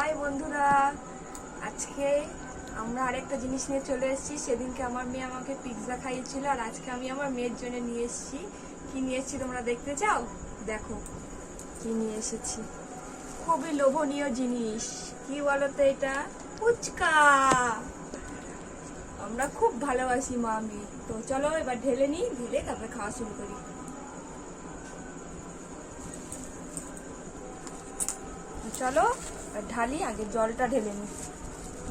High বন্ধুরা, আজকে আমরা আরেকটা জিনিস নিয়ে চলে এসেছি। সেদিনকে আমার মেয়ে আমাকে পিৎজা খাইয়েছিল, আর আজকে আমি আমার মেয়ের জন্য নিয়ে এসেছি। কি নিয়ে এসেছি তোমরা দেখতে চাও? দেখো কি নিয়ে এসেছি। খুবই লোভনীয় জিনিস। কি বলতো এটা? ফুচকা। আমরা খুব ভালোবাসি মা মেয়ে। তো চলো এবার ঢেলে নিই, ঢেলে তারপরে খাওয়া শুরু করি। চলো ঢালি, আগে জলটা ঢেলে নি।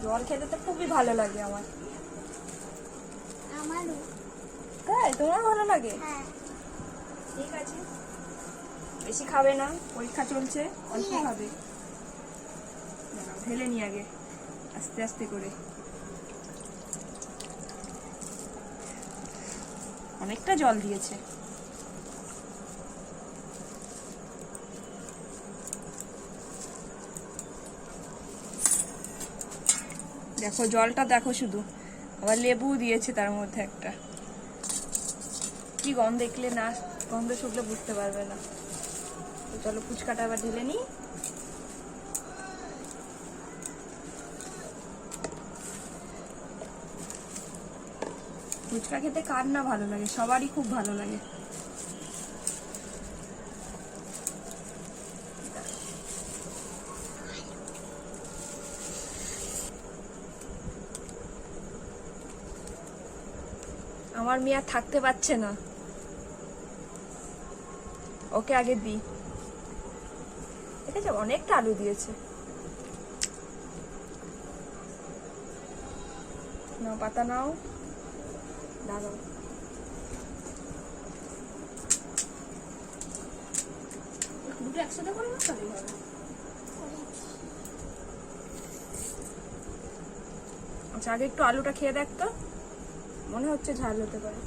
জল খেতে তো খুবই ভালো লাগে আমার। আমারও। তাই তোমার ভালো লাগে? হ্যাঁ। ঠিক আছে, বেশি খাবে না, পরীক্ষা চলছে, অল্প ঠিক আছে। খাবে। ঢেলে নি আগে আস্তে আস্তে করে। অনেকটা জল দিয়েছে। দেখো জলটা দেখো শুধু, আবার লেবু দিয়েছে তার মধ্যে একটা। কি গন্ধ, দেখলে না গন্ধ শুকলে বুঝতে পারবে না। তো চলো ফুচকাটা আবার ঢেলে নিই। ফুচকা খেতে কার না ভালো লাগে, সবারই খুব ভালো লাগে। আমার মেয়ে আর থাকতে পারছে না, ওকে আগে দিই। ঠিক আছে, অনেকটা আলু দিয়েছে। নাও পাতা নাও, দাঁড়াও। দুটো একসাথে করে না তাহলেই হবে। আচ্ছা আগে একটু আলুটা খেয়ে দেখ তো, মনে হচ্ছে ঝাল হতে পারে।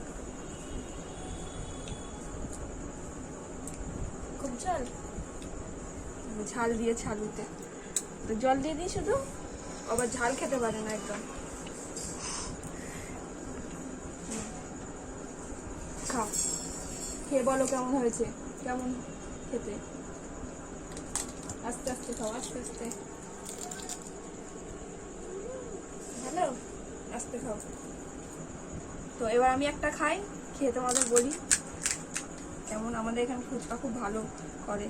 খুব ঝাল? ঝাল দিয়েছে আলুতে, তো জল দিয়ে দিই শুধু, আবার ঝাল খেতে পারে না একদম। খাও, খেয়ে বলো কেমন হয়েছে, কেমন খেতে। আস্তে আস্তে খাও, আস্তে আস্তে। ভালো, আস্তে খাও। তো এবার আমি একটা খাই, খেয়ে তোমাদের বলি কেমন। আমাদের এখানে ফুচকা খুব ভালো করে।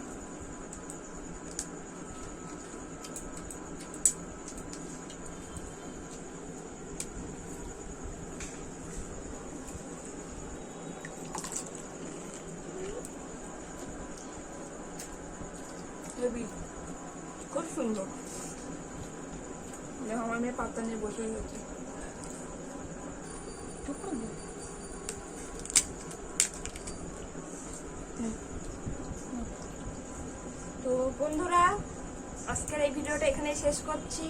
খুব সুন্দর। দেখো আমার মেয়ে পাত্তা নিয়ে বসে রয়েছে। তো বন্ধুরা, আজকের এই ভিডিওটা এখানেই শেষ করছি।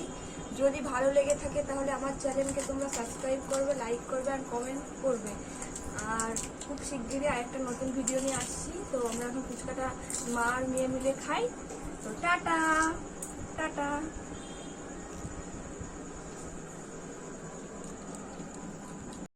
যদি ভালো লেগে থাকে তাহলে আমার চ্যানেলকে তোমরা সাবস্ক্রাইব করবে, লাইক করবে আর কমেন্ট করবে। আর খুব শিগগিরই আরেকটা নতুন ভিডিও নিয়ে আসছি। তো আমরা এখন ফুচকাটা মা আর মেয়ে মিলে খাই। তো টাটা টাটা।